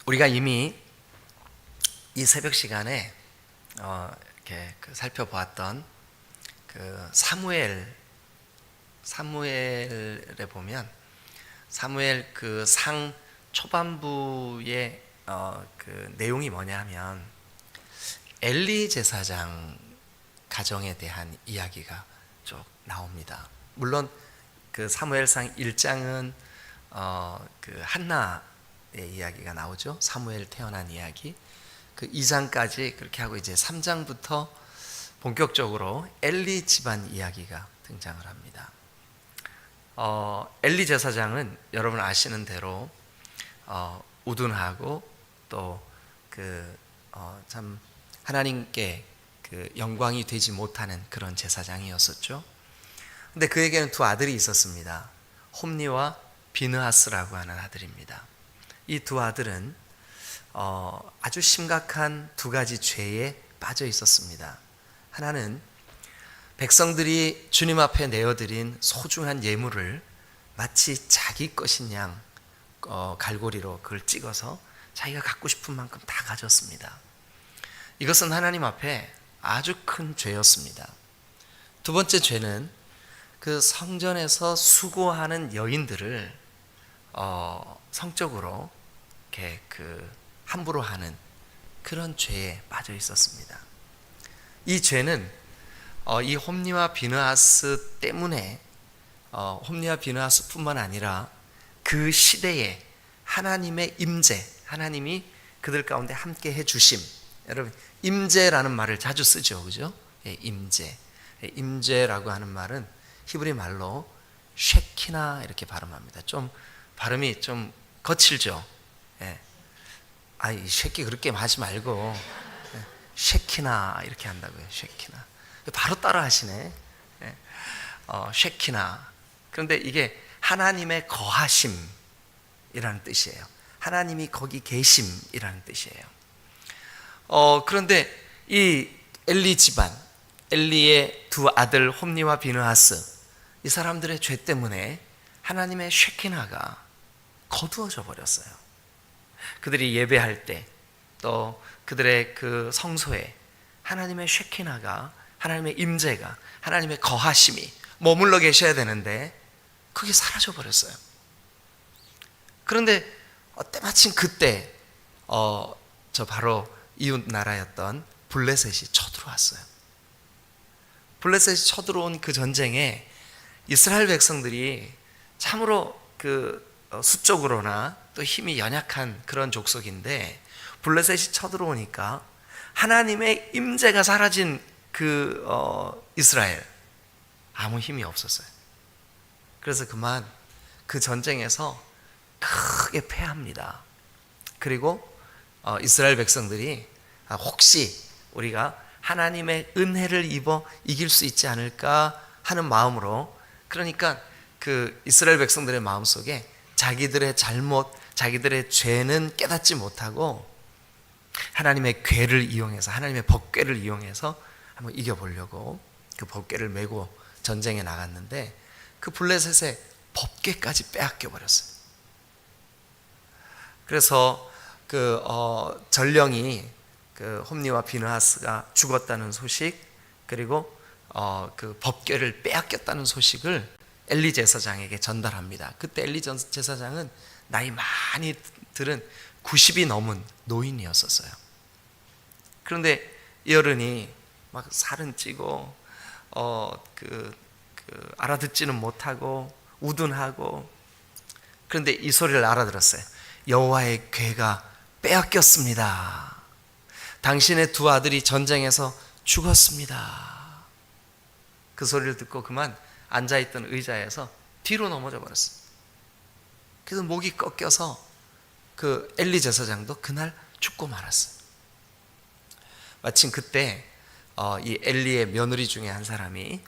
우리가 이미 이 새벽 시간에 이렇게 살펴보았던 그 사무엘에 보면 사무엘 그 상 초반부의 그 내용이 뭐냐면 엘리 제사장 가정에 대한 이야기가 쭉 나옵니다. 물론 그 사무엘상 1장은 그 한나의 이야기가 나오죠. 사무엘 태어난 이야기. 그 2장까지 그렇게 하고 이제 3장부터 본격적으로 엘리 집안 이야기가 등장을 합니다. 엘리 제사장은 여러분 아시는 대로 우둔하고 또 참 하나님께 그 영광이 되지 못하는 그런 제사장이었었죠. 근데 그에게는 두 아들이 있었습니다. 홈니와 비느하스라고 하는 아들입니다. 이 두 아들은 아주 심각한 두 가지 죄에 빠져 있었습니다. 하나는 백성들이 주님 앞에 내어드린 소중한 예물을 마치 자기 것인 양 갈고리로 그걸 찍어서 자기가 갖고 싶은 만큼 다 가졌습니다. 이것은 하나님 앞에 아주 큰 죄였습니다. 두 번째 죄는 그 성전에서 수고하는 여인들을 성적으로 이렇게 함부로 하는 그런 죄에 빠져 있었습니다. 이 죄는 이 홈니와 비느하스 때문에 홈니와 비느하스뿐만 아니라 그 시대에 하나님의 임재, 하나님이 그들 가운데 함께 해주심. 여러분 임재라는 말을 자주 쓰죠, 그죠? 예, 임재. 임재라고 하는 말은 히브리 말로 쉐키나 이렇게 발음합니다. 좀 발음이 좀 거칠죠. 예. 이 쉐키 그렇게 하지 말고 쉐키나 이렇게 한다고요. 쉐키나. 바로 따라 하시네. 예. 쉐키나. 그런데 이게 하나님의 거하심이라는 뜻이에요. 하나님이 거기 계심이라는 뜻이에요. 그런데 이 엘리 집안, 엘리의 두 아들 홈니와 비느하스, 이 사람들의 죄 때문에 하나님의 쉐키나가 거두어져 버렸어요. 그들이 예배할 때, 또 그들의 그 성소에 하나님의 쉐키나가, 하나님의 임재가, 하나님의 거하심이 머물러 계셔야 되는데 그게 사라져 버렸어요. 그런데 때마침 그때 저 바로 이웃 나라였던 블레셋이 쳐들어왔어요. 블레셋이 쳐들어온 그 전쟁에 이스라엘 백성들이 참으로 수적으로나 또 힘이 연약한 그런 족속인데 블레셋이 쳐들어오니까 하나님의 임재가 사라진 이스라엘 아무 힘이 없었어요. 그래서 그만 그 전쟁에서 크게 패합니다. 그리고 이스라엘 백성들이 혹시 우리가 하나님의 은혜를 입어 이길 수 있지 않을까 하는 마음으로, 그러니까 그 이스라엘 백성들의 마음속에 자기들의 잘못, 자기들의 죄는 깨닫지 못하고 하나님의 궤를 이용해서, 하나님의 법궤를 이용해서 한번 이겨보려고 그 법궤를 메고 전쟁에 나갔는데 그 블레셋의 법궤까지 빼앗겨 버렸어요. 그래서 전령이 홈니와 비느하스가 죽었다는 소식, 그리고 그 법궤를 빼앗겼다는 소식을 엘리 제사장에게 전달합니다. 그때 엘리 제사장은 나이 많이 들은 90이 넘은 노인이었었어요. 그런데 이 어른이 막 살은 찌고 알아듣지는 못하고 우둔하고, 그런데 이 소리를 알아들었어요. 여호와의 궤가 빼앗겼습니다. 당신의 두 아들이 전쟁에서 죽었습니다. 그 소리를 듣고 그만 앉아있던 의자에서 뒤로 넘어져 버렸어요. 그래서 목이 꺾여서 그 엘리 제사장도 그날 죽고 말았어요. 마침 그때 이 엘리의 며느리 중에 한 사람이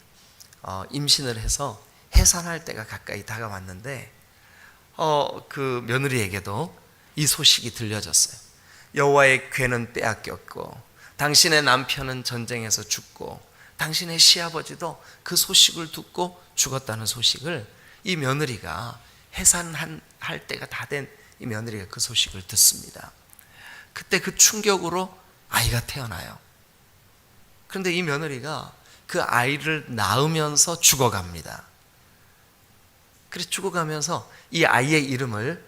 임신을 해서 해산할 때가 가까이 다가왔는데 그 며느리에게도 이 소식이 들려졌어요. 여호와의 궤는 빼앗겼고 당신의 남편은 전쟁에서 죽고 당신의 시아버지도 그 소식을 듣고 죽었다는 소식을 이 며느리가 해산할 때가 다 된 이 며느리가 그 소식을 듣습니다. 그때 그 충격으로 아이가 태어나요. 그런데 이 며느리가 그 아이를 낳으면서 죽어갑니다. 그래서 죽어가면서 이 아이의 이름을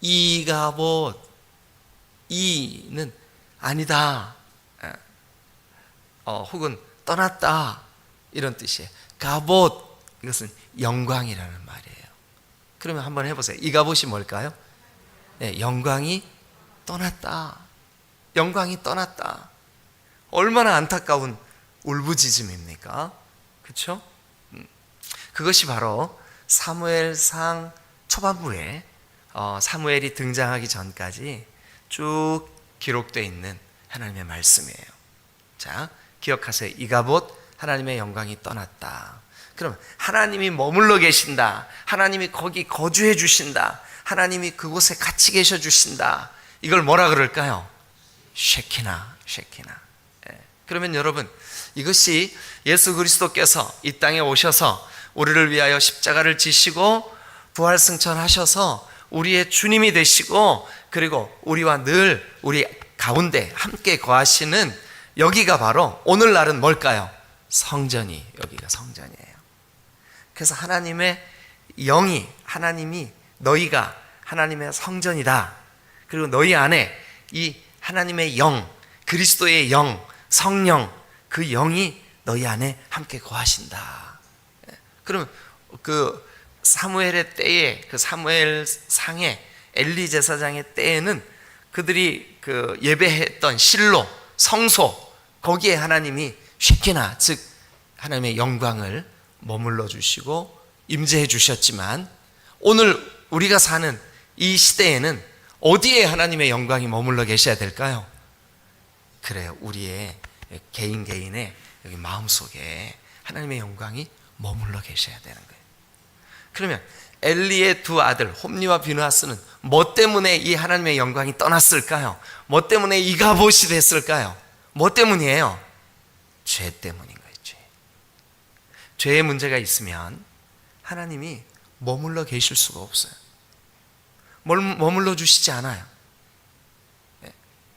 이가봇, 이는 아니다, 혹은 떠났다 이런 뜻이에요. 가봇, 이것은 영광이라는 말이에요. 그러면 한번 해보세요. 이가봇이 뭘까요? 네, 영광이 떠났다. 영광이 떠났다. 얼마나 안타까운 울부짖음입니까? 그렇죠? 그것이 바로 사무엘상 초반부에 사무엘이 등장하기 전까지 쭉 기록되어 있는 하나님의 말씀이에요. 자, 기억하세요. 이가봇, 하나님의 영광이 떠났다. 그럼 하나님이 머물러 계신다, 하나님이 거기 거주해 주신다, 하나님이 그곳에 같이 계셔 주신다, 이걸 뭐라 그럴까요? 쉐키나. 그러면 여러분, 이것이 예수 그리스도께서 이 땅에 오셔서 우리를 위하여 십자가를 지시고 부활승천하셔서 우리의 주님이 되시고, 그리고 우리와 늘 우리 가운데 함께 거하시는 여기가 바로 오늘날은 뭘까요? 성전이, 여기가 성전이에요. 그래서 하나님의 영이, 하나님이 너희가 하나님의 성전이다. 그리고 너희 안에 이 하나님의 영, 그리스도의 영, 성령, 그 영이 너희 안에 함께 거하신다. 그럼 그 사무엘의 때에, 그 사무엘상의 엘리 제사장의 때에는 그들이 그 예배했던 실로, 성소, 거기에 하나님이 쉐키나, 즉 하나님의 영광을 머물러 주시고 임재해 주셨지만, 오늘 우리가 사는 이 시대에는 어디에 하나님의 영광이 머물러 계셔야 될까요? 그래요, 우리의 개인의 여기 마음속에 하나님의 영광이 머물러 계셔야 되는 거예요. 그러면 엘리의 두 아들 홈리와 비느하스는 뭐 때문에 이 하나님의 영광이 떠났을까요? 뭐 때문에 이가봇이 됐을까요? 뭐 때문이에요? 죄 때문인 거예요. 죄의 문제가 있으면 하나님이 머물러 계실 수가 없어요. 머물러 주시지 않아요.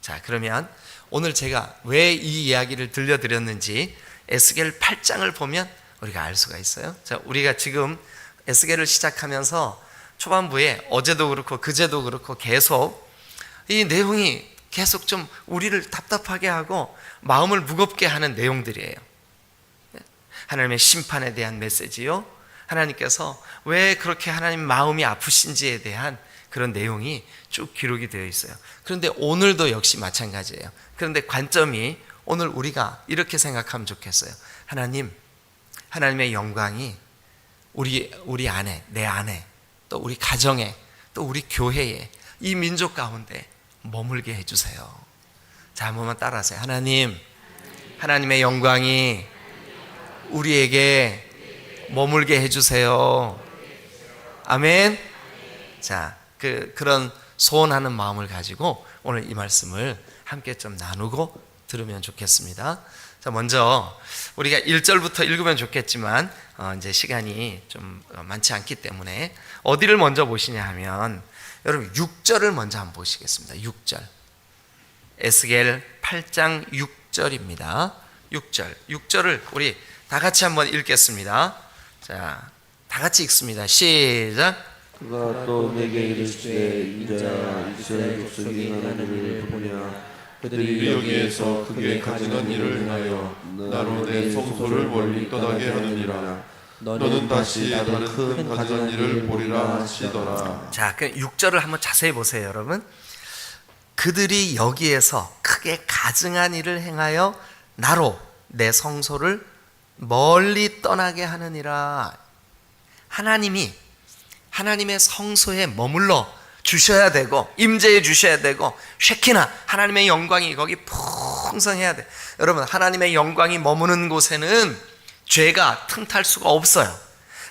자, 그러면 오늘 제가 왜 이 이야기를 들려드렸는지 에스겔 8장을 보면 우리가 알 수가 있어요. 자, 우리가 지금 에스겔을 시작하면서 초반부에 어제도 그렇고 그제도 그렇고 계속 이 내용이 계속 좀 우리를 답답하게 하고 마음을 무겁게 하는 내용들이에요. 하나님의 심판에 대한 메시지요, 하나님께서 왜 그렇게 하나님 마음이 아프신지에 대한 그런 내용이 쭉 기록이 되어 있어요. 그런데 오늘도 역시 마찬가지예요. 그런데 관점이 오늘 우리가 이렇게 생각하면 좋겠어요. 하나님의 영광이 우리 안에, 내 안에, 또 우리 가정에, 또 우리 교회에, 이 민족 가운데 머물게 해주세요. 자, 한 번만 따라하세요. 하나님의 영광이 우리에게 머물게 해주세요. 아멘. 자, 그런 소원하는 마음을 가지고 오늘 이 말씀을 함께 좀 나누고 들으면 좋겠습니다. 자, 먼저 우리가 1절부터 읽으면 좋겠지만 이제 시간이 좀 많지 않기 때문에 어디를 먼저 보시냐 하면, 여러분 6절을 먼저 한번 보시겠습니다. 6절, 에스겔 8장 6절입니다. 6절을 우리 다 같이 한번 읽겠습니다. 자, 다 같이 읽습니다. 시작. 그가 또 내게 이르시되 인자 이스라엘 족속이 행하는 일을 보냐. 그들이 여기에서 크게 가증한 일을 행하여 나로 내 성소를 멀리 떠나게 하느니라. 너는 다시 다른 큰 가증한 일을 보리라 하시더라. 자, 그 6절을 한번 자세히 보세요, 여러분. 그들이 여기에서 크게 가증한 일을 행하여 나로 내 성소를 멀리 떠나게 하느니라. 하나님이 하나님의 성소에 머물러 주셔야 되고 임재해 주셔야 되고, 쉐키나 하나님의 영광이 거기 풍성해야 돼. 여러분, 하나님의 영광이 머무는 곳에는 죄가 틈탈 수가 없어요.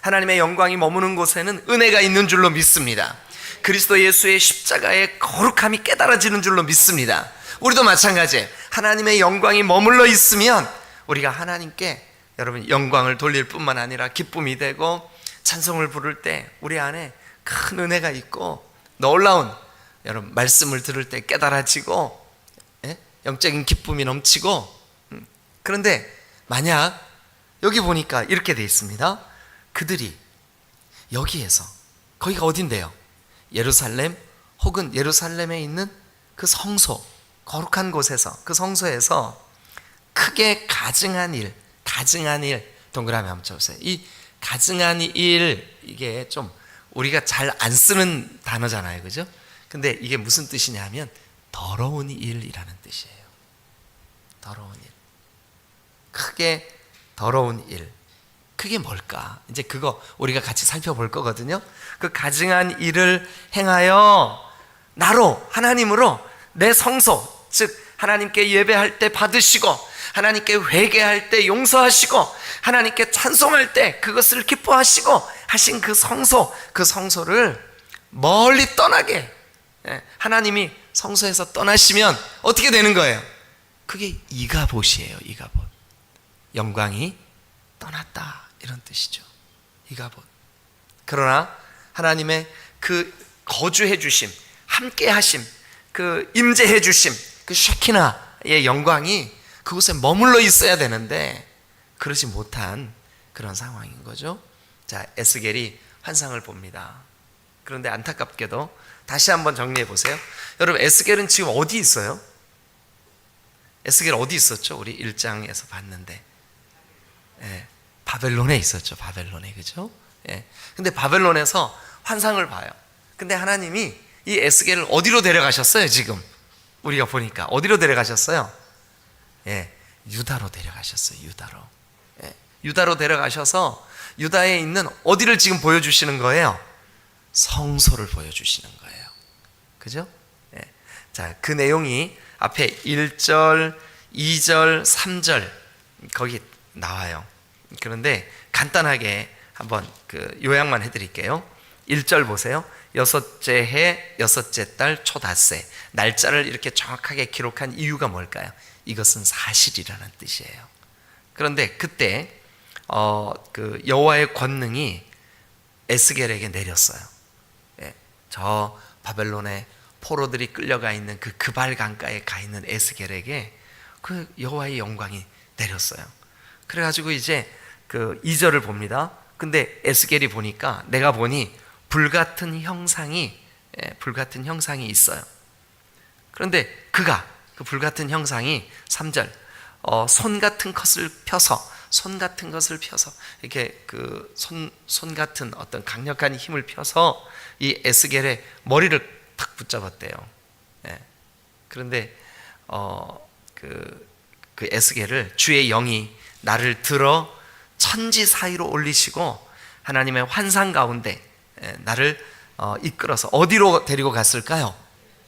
하나님의 영광이 머무는 곳에는 은혜가 있는 줄로 믿습니다. 그리스도 예수의 십자가의 거룩함이 깨달아지는 줄로 믿습니다. 우리도 마찬가지예요. 하나님의 영광이 머물러 있으면 우리가 하나님께, 여러분, 영광을 돌릴 뿐만 아니라 기쁨이 되고 찬송을 부를 때 우리 안에 큰 은혜가 있고 놀라운 여러분 말씀을 들을 때 깨달아지고, 예? 영적인 기쁨이 넘치고. 그런데 만약 여기 보니까 이렇게 돼 있습니다. 그들이 여기에서, 거기가 어딘데요? 예루살렘 혹은 예루살렘에 있는 그 성소, 거룩한 곳에서, 그 성소에서 크게 가증한 일, 다증한 일, 동그라미 한번 쳐보세요. 이 가증한 일, 이게 좀 우리가 잘 안 쓰는 단어잖아요, 그죠? 근데 이게 무슨 뜻이냐면 더러운 일이라는 뜻이에요. 더러운 일, 크게 더러운 일. 그게 뭘까? 이제 그거 우리가 같이 살펴볼 거거든요. 그 가증한 일을 행하여 나로, 하나님으로 내 성소, 즉 하나님께 예배할 때 받으시고, 하나님께 회개할 때 용서하시고, 하나님께 찬송할 때 그것을 기뻐하시고 하신 그 성소, 그 성소를 멀리 떠나게, 하나님이 성소에서 떠나시면 어떻게 되는 거예요? 그게 이가봇이에요. 이가봇. 영광이 떠났다, 이런 뜻이죠. 이가봇. 그러나 하나님의 그 거주해 주심, 함께 하심, 그 임재해 주심, 그 쉐키나의 영광이 그곳에 머물러 있어야 되는데 그러지 못한 그런 상황인 거죠. 자, 에스겔이 환상을 봅니다. 그런데 안타깝게도 다시 한번 정리해 보세요. 여러분, 에스겔은 지금 어디 있어요? 에스겔 어디 있었죠? 우리 1장에서 봤는데, 예, 바벨론에 있었죠. 바벨론에, 그죠? 예. 근데 바벨론에서 환상을 봐요. 근데 하나님이 이 에스겔을 어디로 데려가셨어요? 지금 우리가 보니까 어디로 데려가셨어요? 예, 유다로 데려가셨어요. 유다로. 예, 유다로 데려가셔서 유다에 있는 어디를 지금 보여주시는 거예요? 성소를 보여주시는 거예요. 그죠? 예. 자, 그 내용이 앞에 1절, 2절, 3절 거기 나와요. 그런데 간단하게 한번 그 요약만 해드릴게요. 1절 보세요. 여섯째 해, 여섯째 달, 초닷새. 날짜를 이렇게 정확하게 기록한 이유가 뭘까요? 이것은 사실이라는 뜻이에요. 그런데 그때 그 여호와의 권능이 에스겔에게 내렸어요. 예, 저 바벨론의 포로들이 끌려가 있는 그 그발 강가에 가 있는 에스겔에게 그 여호와의 영광이 내렸어요. 그래가지고 이제 그 2절을 봅니다. 근데 에스겔이 보니까, 내가 보니 불같은 형상이 있어요. 그런데 그가, 그 불같은 형상이 3절, 손 같은 것을 펴서 이렇게 그 손 같은 어떤 강력한 힘을 펴서 이 에스겔의 머리를 탁 붙잡았대요. 예. 그런데 그 에스겔을 주의 영이 나를 들어 천지 사이로 올리시고 하나님의 환상 가운데 나를 이끌어서 어디로 데리고 갔을까요?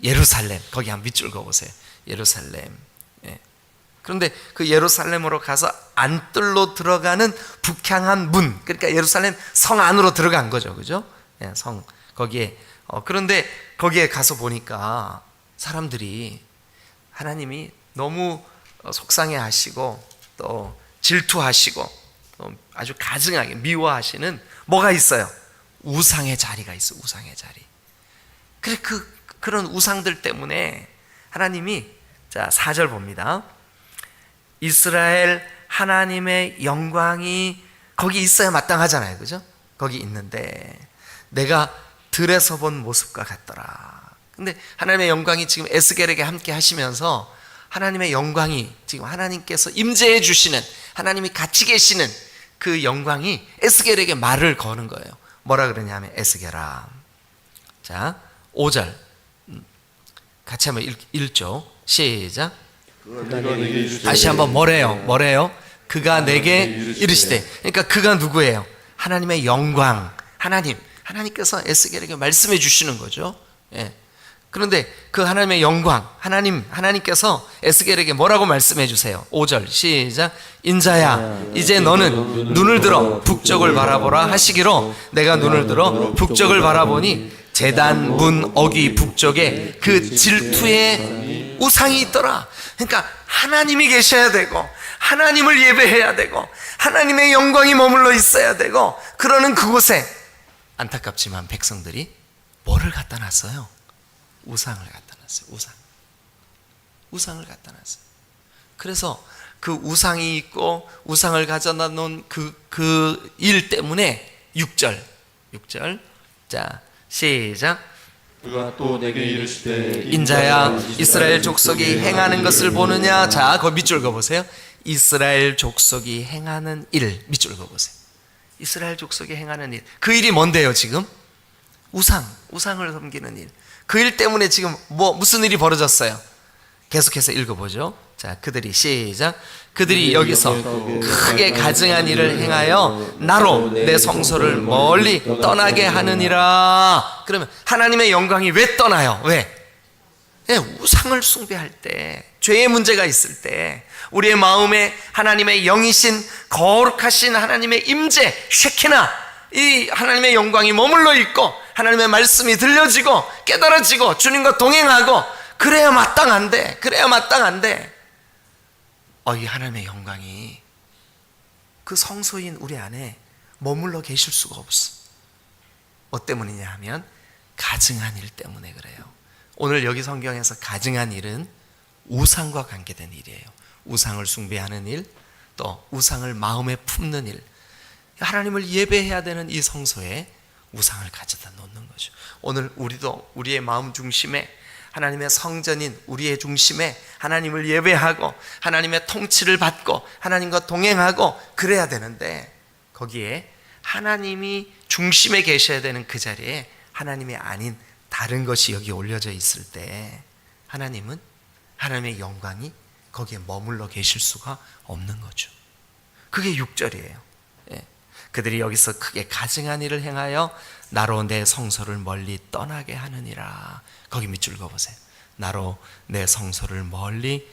예루살렘. 거기 한번 밑줄 그어보세요. 예루살렘. 예. 그런데 그 예루살렘으로 가서 안뜰로 들어가는 북향한 문, 그러니까 예루살렘 성 안으로 들어간 거죠, 그죠? 예, 성 거기에. 그런데 거기에 가서 보니까 사람들이 하나님이 너무 속상해하시고 또 질투하시고 또 아주 가증하게 미워하시는 뭐가 있어요? 우상의 자리가 있어. 우상의 자리. 그래, 그런 우상들 때문에 하나님이, 자 4절 봅니다. 이스라엘 하나님의 영광이 거기 있어야 마땅하잖아요, 그죠? 거기 있는데 내가 들에서 본 모습과 같더라. 근데 하나님의 영광이 지금 에스겔에게 함께 하시면서 하나님의 영광이 지금 하나님께서 임재해 주시는, 하나님이 같이 계시는 그 영광이 에스겔에게 말을 거는 거예요. 뭐라 그러냐면, 에스겔아, 자 5절 같이 한번 읽죠. 시작. 다시 한번 뭐래요? 그가 내게 이르시되. 그러니까 그가 누구예요? 하나님의 영광. 하나님께서 에스겔에게 말씀해 주시는 거죠. 예. 그런데 그 하나님의 영광, 하나님께서 에스겔에게 뭐라고 말씀해 주세요? 5절 시작. 인자야, 이제 너는 눈을 들어 북쪽을 바라보라 하시기로 내가 눈을 들어 북쪽을 바라보니 제단 문 어귀 북쪽에 그 질투의 우상이 있더라. 그러니까 하나님이 계셔야 되고 하나님을 예배해야 되고 하나님의 영광이 머물러 있어야 되고, 그러는 그곳에 안타깝지만 백성들이 뭐를 갖다 놨어요? 우상을 갖다 놨어요. 우상을 갖다 놨어요. 그래서 그 우상이 있고 우상을 가져다 놓은 그 일 때문에 6절. 자, 시작. 그가 또 내게 이르시되 인자야, 이스라엘 족속이 행하는 것을 보느냐. 자, 그 밑줄 그어보세요. 이스라엘 족속이 행하는 일. 밑줄 그어보세요. 이스라엘 족속이 행하는 일. 그 일이 뭔데요 지금? 우상을 섬기는 일. 그 일 때문에 지금 무슨 일이 벌어졌어요? 계속해서 읽어보죠. 자, 그들이 시작. 그들이 여기서 크게 가증한 일을 행하여 나로 내 성소를 멀리 떠나게 하느니라. 그러면 하나님의 영광이 왜 떠나요? 왜? 우상을 숭배할 때, 죄의 문제가 있을 때, 우리의 마음에 하나님의 영이신 거룩하신 하나님의 임재 쉐키나, 이 하나님의 영광이 머물러 있고 하나님의 말씀이 들려지고 깨달아지고 주님과 동행하고 그래야 마땅한데 이 하나님의 영광이 그 성소인 우리 안에 머물러 계실 수가 없어. 뭐 때문이냐 하면 가증한 일 때문에 그래요. 오늘 여기 성경에서 가증한 일은 우상과 관계된 일이에요. 우상을 숭배하는 일, 또 우상을 마음에 품는 일. 하나님을 예배해야 되는 이 성소에 우상을 가져다 놓는 거죠. 오늘 우리도 우리의 마음 중심에 하나님의 성전인 우리의 중심에 하나님을 예배하고 하나님의 통치를 받고 하나님과 동행하고 그래야 되는데, 거기에 하나님이 중심에 계셔야 되는 그 자리에 하나님이 아닌 다른 것이 여기 올려져 있을 때 하나님의 영광이 거기에 머물러 계실 수가 없는 거죠. 그게 6절이에요. 그들이 여기서 크게 가증한 일을 행하여 나로 내 성소를 멀리 떠나게 하느니라. 거기 밑줄 그어보세요. 나로 내 성소를 멀리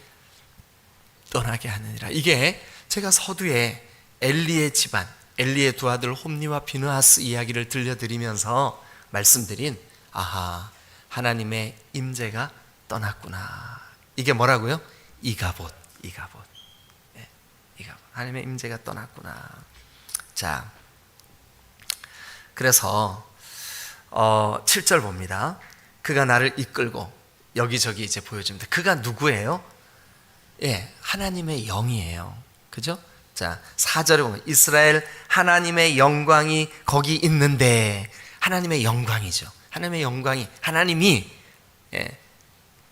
떠나게 하느니라. 이게 제가 서두에 엘리의 집안, 엘리의 두 아들 홈니와 비느하스 이야기를 들려드리면서 말씀드린, 아하, 하나님의 임재가 떠났구나. 이게 뭐라고요? 이가봇. 하나님의 임재가 떠났구나. 자, 그래서 7절 봅니다. 그가 나를 이끌고 여기저기 이제 보여줍니다. 그가 누구예요? 하나님의 영이에요. 그죠? 자, 4절에 보면 이스라엘 하나님의 영광이 거기 있는데, 하나님의 영광이죠. 하나님의 영광이, 하나님이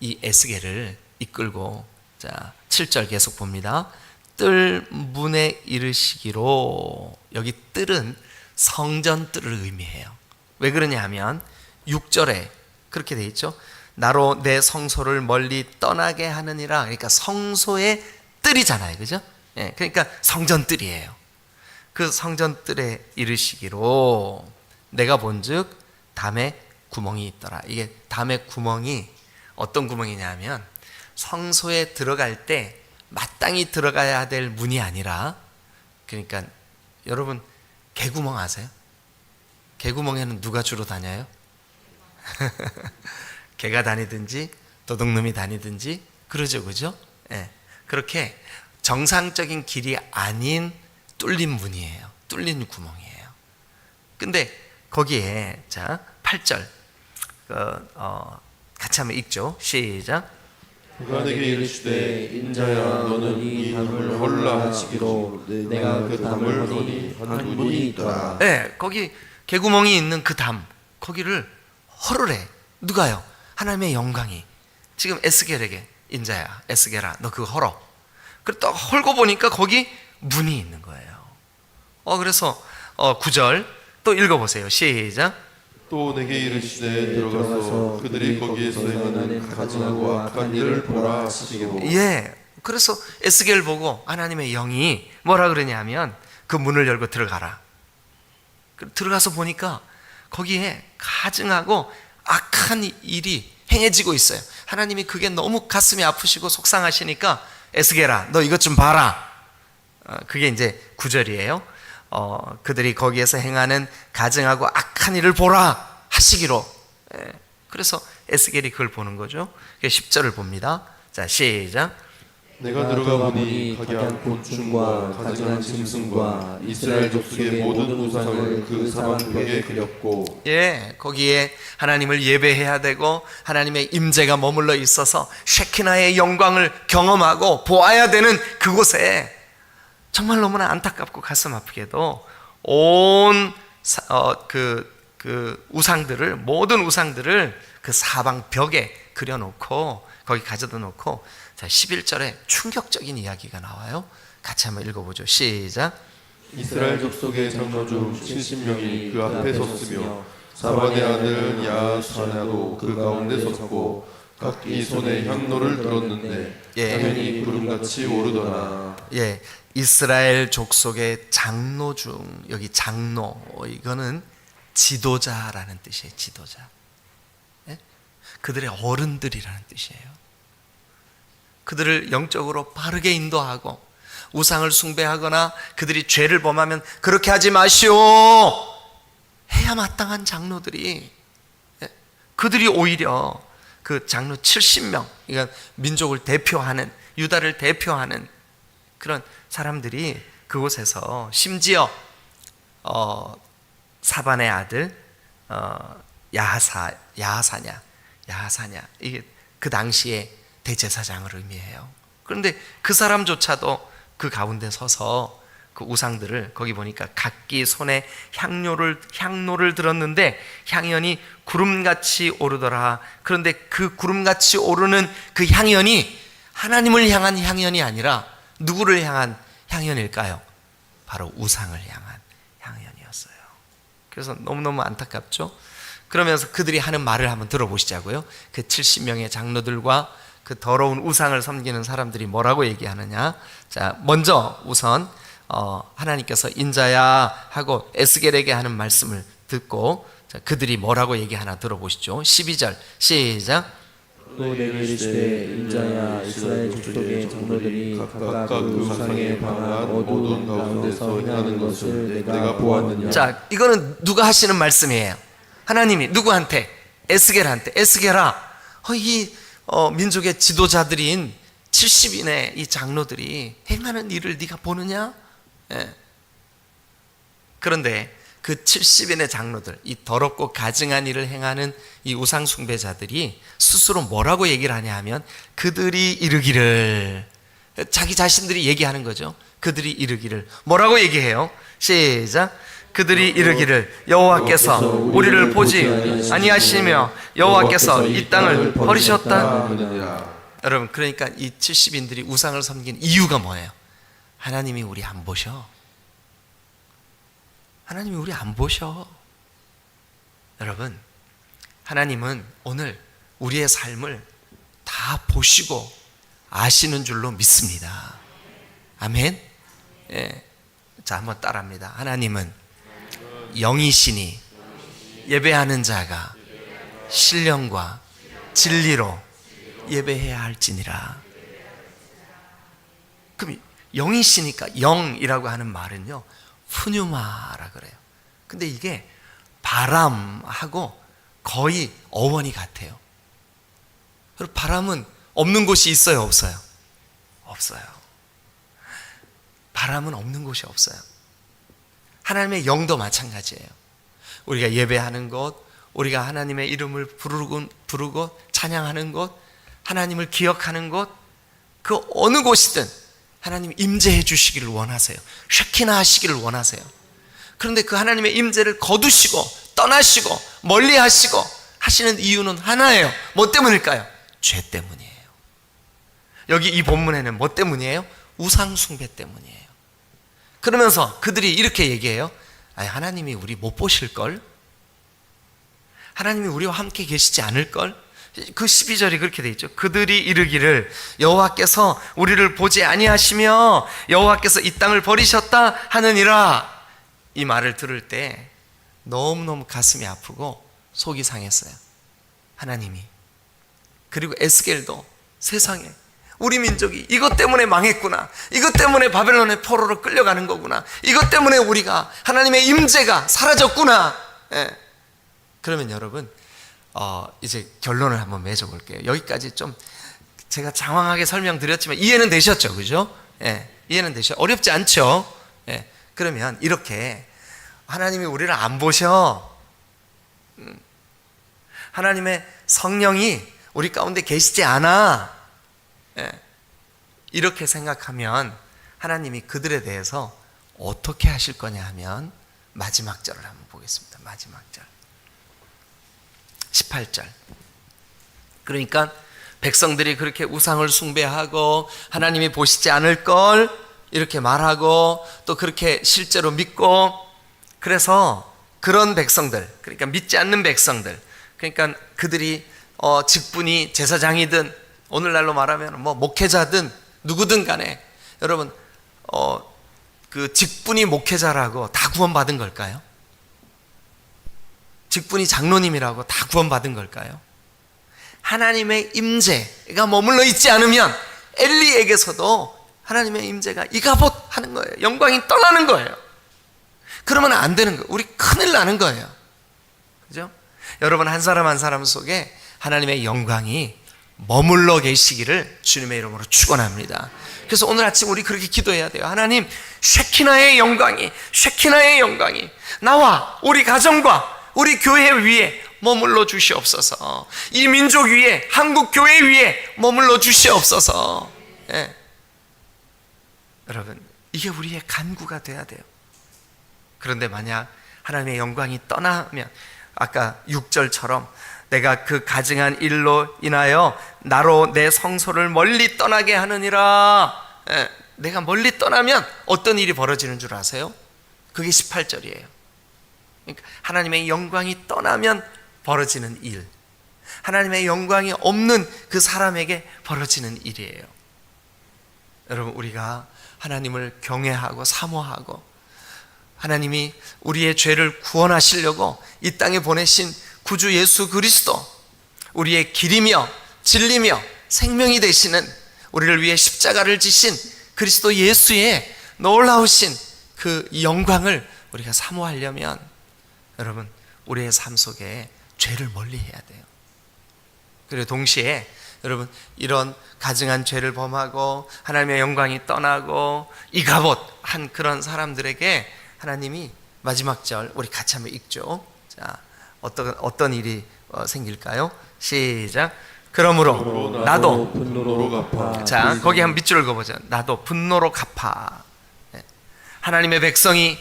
이 에스겔을 이끌고, 자, 7절 계속 봅니다. 뜰 문에 이르시기로. 여기 뜰은 성전 뜰을 의미해요. 왜 그러냐 하면 6절에 그렇게 돼 있죠. 나로 내 성소를 멀리 떠나게 하느니라. 그러니까 성소의 뜰이잖아요. 그죠? 그러니까 성전 뜰이에요. 그 성전 뜰에 이르시기로 내가 본즉 담에 구멍이 있더라. 이게 담에 구멍이 어떤 구멍이냐 하면 성소에 들어갈 때 마땅히 들어가야 될 문이 아니라, 그러니까 여러분 개구멍 아세요? 개구멍에는 누가 주로 다녀요? 개가 다니든지 도둑놈이 다니든지 그러죠. 그죠? 그렇게 정상적인 길이 아닌 뚫린 문이에요. 뚫린 구멍이에요. 근데 거기에, 자, 8절 같이 한번 읽죠. 시작. 그가 내게 이르시되 인자야, 너는 이 담을 헐라 하시기로 내가 그 담을 보니 한 문이 있더라. 거기 개구멍이 있는 그 담, 거기를 헐으래. 누가요? 하나님의 영광이. 지금 에스겔에게, 인자야, 에스겔아, 너 그거 헐어. 그리고 또 헐고 보니까 거기 문이 있는 거예요. 그래서 9절 또 읽어보세요. 시작. 또 내게 이르시되 들어가서 그들이 거기에서 행하는 가증하고 악한 일을 보라 하시기로. 그래서 에스겔 보고 하나님의 영이 뭐라 그러냐면 그 문을 열고 들어가라. 들어가서 보니까 거기에 가증하고 악한 일이 행해지고 있어요. 하나님이 그게 너무 가슴이 아프시고 속상하시니까 에스겔아, 너 이것 좀 봐라. 그게 이제 9절이에요. 그들이 거기에서 행하는 가증하고 악한 일을 보라 하시기로. 그래서 에스겔이 그걸 보는 거죠. 10절을 봅니다. 자, 시작. 내가 들어가 보니 각양 곤충과 가증한 짐승과 이스라엘 족속의 모든 우상을 그 사방벽에 그렸고 예, 거기에 하나님을 예배해야 되고 하나님의 임재가 머물러 있어서 쉐키나의 영광을 경험하고 보아야 되는 그곳에 정말 너무나 안타깝고 가슴 아프게도 온 우상들을, 모든 우상들을 그 사방 벽에 그려놓고 거기 가져다 놓고, 자 11절에 충격적인 이야기가 나와요. 같이 한번 읽어보죠. 시작. 이스라엘 족속의 장로 중 70명이 그 앞에 섰으며 사반의 아들 야사냐도 그 가운데 섰고 각기 손에 향로를 들었는데 예. 화면이 구름같이 오르더라. 예, 이스라엘 족속의 장로 중, 여기 장로, 이거는 지도자라는 뜻이에요. 지도자. 예? 그들의 어른들이라는 뜻이에요. 그들을 영적으로 바르게 인도하고 우상을 숭배하거나 그들이 죄를 범하면 그렇게 하지 마시오 해야 마땅한 장로들이, 예? 그들이 오히려 그 장로 70명, 그러니까 민족을 대표하는, 유다를 대표하는 그런 사람들이 그곳에서 심지어 사반의 아들 야하사냐 이게 그 당시에 대제사장을 의미해요. 그런데 그 사람조차도 그 가운데 서서 그 우상들을, 거기 보니까 각기 손에 향로를 들었는데 향연이 구름같이 오르더라. 그런데 그 구름같이 오르는 그 향연이 하나님을 향한 향연이 아니라 누구를 향한 향연일까요? 바로 우상을 향한 향연이었어요. 그래서 너무너무 안타깝죠. 그러면서 그들이 하는 말을 한번 들어보시자고요. 그 70명의 장로들과 그 더러운 우상을 섬기는 사람들이 뭐라고 얘기하느냐. 자, 먼저 우선 하나님께서 인자야 하고 에스겔에게 하는 말씀을 듣고, 자, 그들이 뭐라고 얘기하나 들어보시죠. 12절 시작. 또 내게 이르시되 인자야 이스라엘 족속의 장로들이 각각 그 우상에 방한 어두운 가운데서 행하는 것을 내가 보았느냐. 자, 이거는 누가 하시는 말씀이에요? 하나님이 누구한테? 에스겔한테. 에스겔아, 민족의 지도자들인 70인의 이 장로들이 행하는 일을 네가 보느냐? 예. 그런데 그 70인의 장로들, 이 더럽고 가증한 일을 행하는 이 우상 숭배자들이 스스로 뭐라고 얘기를 하냐 하면, 그들이 이르기를, 자기 자신들이 얘기하는 거죠. 그들이 이르기를 뭐라고 얘기해요? 시작. 그들이 이르기를 여호와께서 우리를 보지 아니하시며 여호와께서 이 땅을 버리셨다. 여러분, 그러니까 이 70인들이 우상을 섬긴 이유가 뭐예요? 하나님이 우리 안 보셔. 하나님이 우리 안 보셔. 여러분, 하나님은 오늘 우리의 삶을 다 보시고 아시는 줄로 믿습니다. 아멘. 예. 자, 한번 따라합니다. 하나님은 영이시니 예배하는 자가 신령과 진리로 예배해야 할지니라. 그럼 영이시니까, 영이라고 하는 말은요 푸뉴마라 그래요. 근데 이게 바람하고 거의 어원이 같아요. 그리고 바람은 없는 곳이 있어요, 없어요? 없어요. 바람은 없는 곳이 없어요. 하나님의 영도 마찬가지예요. 우리가 예배하는 곳, 우리가 하나님의 이름을 부르고 찬양하는 곳, 하나님을 기억하는 곳, 그 어느 곳이든 하나님 임재해 주시기를 원하세요. 쉐키나 하시기를 원하세요. 그런데 그 하나님의 임재를 거두시고 떠나시고 멀리 하시고 하시는 이유는 하나예요. 뭐 때문일까요? 죄 때문이에요. 여기 이 본문에는 뭐 때문이에요? 우상 숭배 때문이에요. 그러면서 그들이 이렇게 얘기해요. 하나님이 우리 못 보실걸? 하나님이 우리와 함께 계시지 않을걸? 그 12절이 그렇게 돼 있죠. 그들이 이르기를 여호와께서 우리를 보지 아니하시며 여호와께서 이 땅을 버리셨다 하느니라. 이 말을 들을 때 너무너무 가슴이 아프고 속이 상했어요. 하나님이, 그리고 에스겔도 세상에 우리 민족이 이것 때문에 망했구나, 이것 때문에 바벨론의 포로로 끌려가는 거구나, 이것 때문에 우리가 하나님의 임재가 사라졌구나. 예. 그러면 여러분 이제 결론을 한번 맺어볼게요. 여기까지 좀 제가 장황하게 설명드렸지만 이해는 되셨죠? 그죠? 예, 이해는 되셨죠? 어렵지 않죠? 예, 그러면 이렇게 하나님이 우리를 안 보셔. 하나님의 성령이 우리 가운데 계시지 않아. 예, 이렇게 생각하면 하나님이 그들에 대해서 어떻게 하실 거냐 하면 마지막 절을 한번 보겠습니다. 마지막 절 18절. 그러니까 백성들이 그렇게 우상을 숭배하고 하나님이 보시지 않을 걸 이렇게 말하고 또 그렇게 실제로 믿고, 그래서 그런 백성들, 그러니까 믿지 않는 백성들, 그러니까 그들이 직분이 제사장이든 오늘날로 말하면 뭐 목회자든 누구든 간에, 여러분 그 직분이 목회자라고 다 구원받은 걸까요? 직분이 장로님이라고 다 구원받은 걸까요? 하나님의 임재가 머물러 있지 않으면 엘리에게서도 하나님의 임재가 이가봇 하는 거예요. 영광이 떠나는 거예요. 그러면 안 되는 거예요. 우리 큰일 나는 거예요. 그죠? 여러분 한 사람 한 사람 속에 하나님의 영광이 머물러 계시기를 주님의 이름으로 축원합니다. 그래서 오늘 아침 우리 그렇게 기도해야 돼요. 하나님, 쉐키나의 영광이 나와 우리 가정과 우리 교회 위에 머물러 주시옵소서. 이 민족 위에, 한국 교회 위에 머물러 주시옵소서. 예. 여러분, 이게 우리의 간구가 돼야 돼요. 그런데 만약 하나님의 영광이 떠나면 아까 6절처럼 내가 그 가증한 일로 인하여 나로 내 성소를 멀리 떠나게 하느니라. 예. 내가 멀리 떠나면 어떤 일이 벌어지는 줄 아세요? 그게 18절이에요. 그러니까 하나님의 영광이 떠나면 벌어지는 일, 하나님의 영광이 없는 그 사람에게 벌어지는 일이에요. 여러분, 우리가 하나님을 경외하고 사모하고 하나님이 우리의 죄를 구원하시려고 이 땅에 보내신 구주 예수 그리스도, 우리의 길이며 진리며 생명이 되시는, 우리를 위해 십자가를 지신 그리스도 예수의 놀라우신 그 영광을 우리가 사모하려면 여러분, 우리의 삶 속에 죄를 멀리 해야 돼요. 그리고 동시에 여러분, 이런 가증한 죄를 범하고 하나님의 영광이 떠나고 이가봇한 그런 사람들에게 하나님이 마지막 절 우리 같이 한번 읽죠. 자, 어떤 일이 생길까요? 시작. 그러므로 나도 분노로 갚아. 자, 거기 한 밑줄을 그어보자. 나도 분노로 갚아. 하나님의 백성이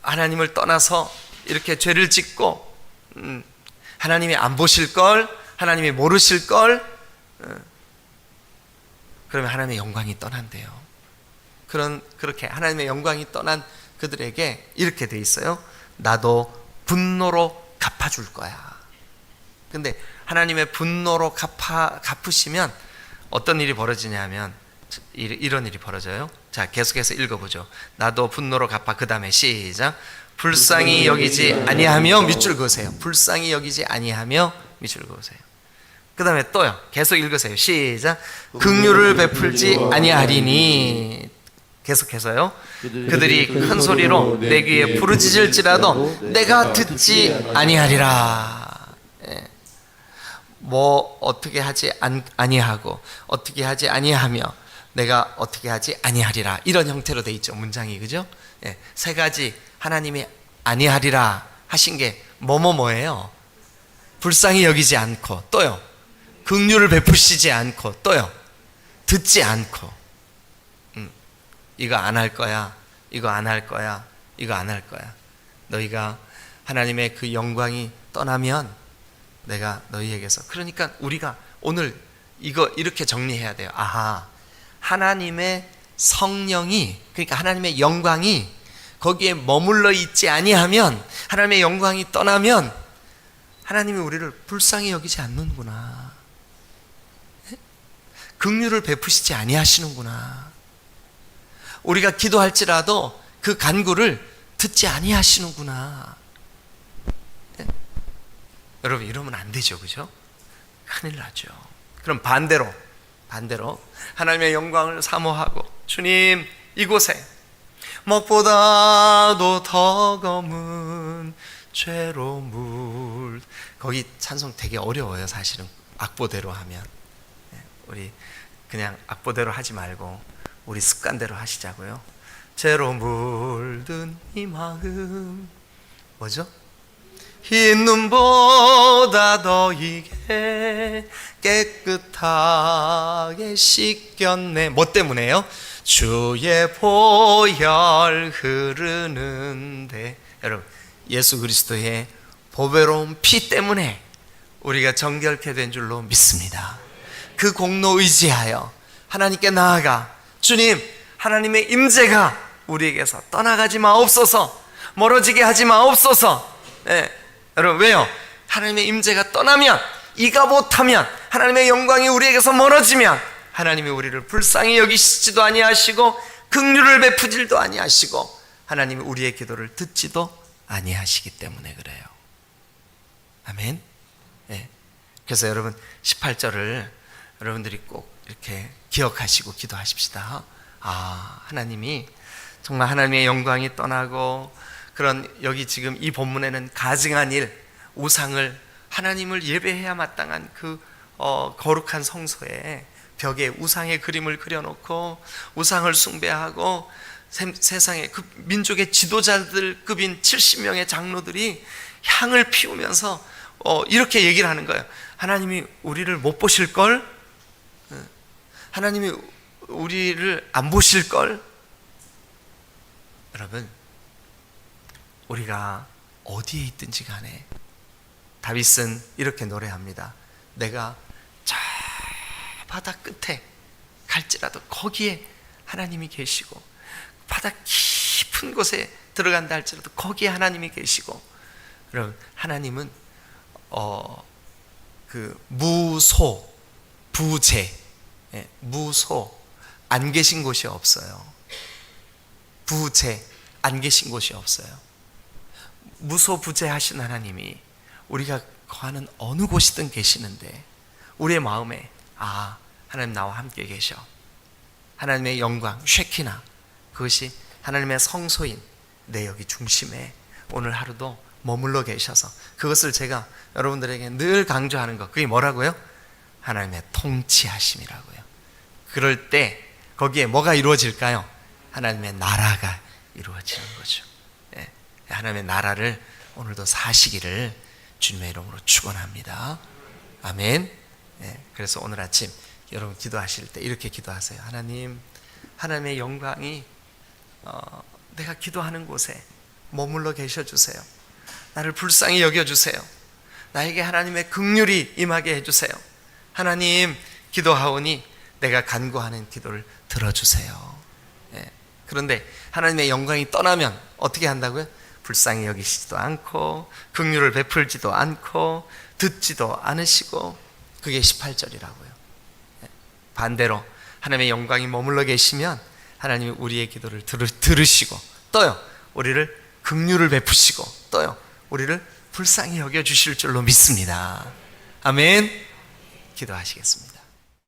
하나님을 떠나서 이렇게 죄를 짓고 하나님이 안 보실 걸, 하나님이 모르실 걸, 그러면 하나님의 영광이 떠난대요. 그렇게 하나님의 영광이 떠난 그들에게 이렇게 돼 있어요. 나도 분노로 갚아줄 거야. 근데 하나님의 분노로 갚으시면 어떤 일이 벌어지냐면 이런 일이 벌어져요. 자, 계속해서 읽어보죠. 나도 분노로 갚아. 그 다음에 시작. 불쌍히 여기지 아니하며 밑줄 그으세요. 불쌍히 여기지 아니하며 밑줄 그으세요. 그 다음에 또요. 계속 읽으세요. 시작. 긍휼을 베풀지 아니하리니. 계속해서요. 그들이 큰 소리로 내 귀에 부르짖을지라도 내가 듣지 아니하리라. 예. 뭐 어떻게 하지 아니하고 어떻게 하지 아니하며 내가 어떻게 하지 아니하리라. 이런 형태로 돼 있죠. 문장이. 그죠? 예. 세 가지 하나님이 아니하리라 하신 게 뭐예요? 불쌍히 여기지 않고, 또요 긍휼을 베푸시지 않고, 또요 듣지 않고, 이거 안 할 거야, 이거 안 할 거야, 이거 안 할 거야. 너희가 하나님의 그 영광이 떠나면 내가 너희에게서, 그러니까 우리가 오늘 이거 이렇게 정리해야 돼요. 아하, 하나님의 성령이, 그러니까 하나님의 영광이 거기에 머물러 있지 아니하면, 하나님의 영광이 떠나면 하나님이 우리를 불쌍히 여기지 않는구나. 긍휼을 베푸시지 아니하시는구나. 우리가 기도할지라도 그 간구를 듣지 아니하시는구나. 여러분, 이러면 안 되죠. 그죠? 큰일 나죠. 그럼 반대로 하나님의 영광을 사모하고, 주님, 이곳에 먹보다도 더 검은 죄로 물. 거기 찬송 되게 어려워요. 사실은 악보대로 하면 우리 그냥 악보대로 하지 말고 우리 습관대로 하시자고요. 죄로 물든 이 마음, 뭐죠? 흰 눈보다 더 이게 깨끗하게 씻겼네. 뭐 때문에요? 주의 보혈 흐르는데. 여러분, 예수 그리스도의 보배로운 피 때문에 우리가 정결케 된 줄로 믿습니다. 그 공로 의지하여 하나님께 나아가, 주님, 하나님의 임재가 우리에게서 떠나가지 마옵소서, 멀어지게 하지 마옵소서. 여러분, 왜요? 하나님의 임재가 떠나면, 이가 못하면, 하나님의 영광이 우리에게서 멀어지면 하나님이 우리를 불쌍히 여기시지도 아니하시고 긍휼을 베푸질도 아니하시고 하나님이 우리의 기도를 듣지도 아니하시기 때문에 그래요. 아멘. 그래서 여러분 18절을 여러분들이 꼭 이렇게 기억하시고 기도하십시다. 하나님이 정말 하나님의 영광이 떠나고, 그런 여기 지금 이 본문에는 가증한 일, 우상을, 하나님을 예배해야 마땅한 그 거룩한 성소에 벽에 우상의 그림을 그려놓고 우상을 숭배하고, 세상의 그 민족의 지도자들급인 70명의 장로들이 향을 피우면서 이렇게 얘기를 하는 거예요. 하나님이 우리를 못 보실걸? 하나님이 우리를 안 보실걸? 여러분, 우리가 어디에 있든지 간에 다윗은 이렇게 노래합니다. 내가 저 바다 끝에 갈지라도 거기에 하나님이 계시고, 바다 깊은 곳에 들어간다 할지라도 거기에 하나님이 계시고. 여러분, 하나님은 그 무소, 부재, 무소, 안 계신 곳이 없어요. 부재, 안 계신 곳이 없어요. 무소부재하신 하나님이 우리가 거하는 어느 곳이든 계시는데, 우리의 마음에 하나님 나와 함께 계셔, 하나님의 영광, 쉐키나, 그것이 하나님의 성소인 내 여기 중심에 오늘 하루도 머물러 계셔서, 그것을 제가 여러분들에게 늘 강조하는 것, 그게 뭐라고요? 하나님의 통치하심이라고요. 그럴 때 거기에 뭐가 이루어질까요? 하나님의 나라가 이루어지는 거죠. 하나님의 나라를 오늘도 사시기를 주님의 이름으로 축원합니다. 아멘. 그래서 오늘 아침 여러분 기도하실 때 이렇게 기도하세요. 하나님, 하나님의 영광이 내가 기도하는 곳에 머물러 계셔 주세요. 나를 불쌍히 여겨 주세요. 나에게 하나님의 긍휼이 임하게 해주세요. 하나님, 기도하오니 내가 간구하는 기도를 들어주세요. 그런데 하나님의 영광이 떠나면 어떻게 한다고요? 불쌍히 여기시지도 않고 긍휼을 베풀지도 않고 듣지도 않으시고. 그게 18절이라고요. 반대로 하나님의 영광이 머물러 계시면 하나님이 우리의 기도를 들으시고, 또요 우리를 긍휼을 베푸시고, 또요 우리를 불쌍히 여겨주실 줄로 믿습니다. 아멘. 기도하시겠습니다.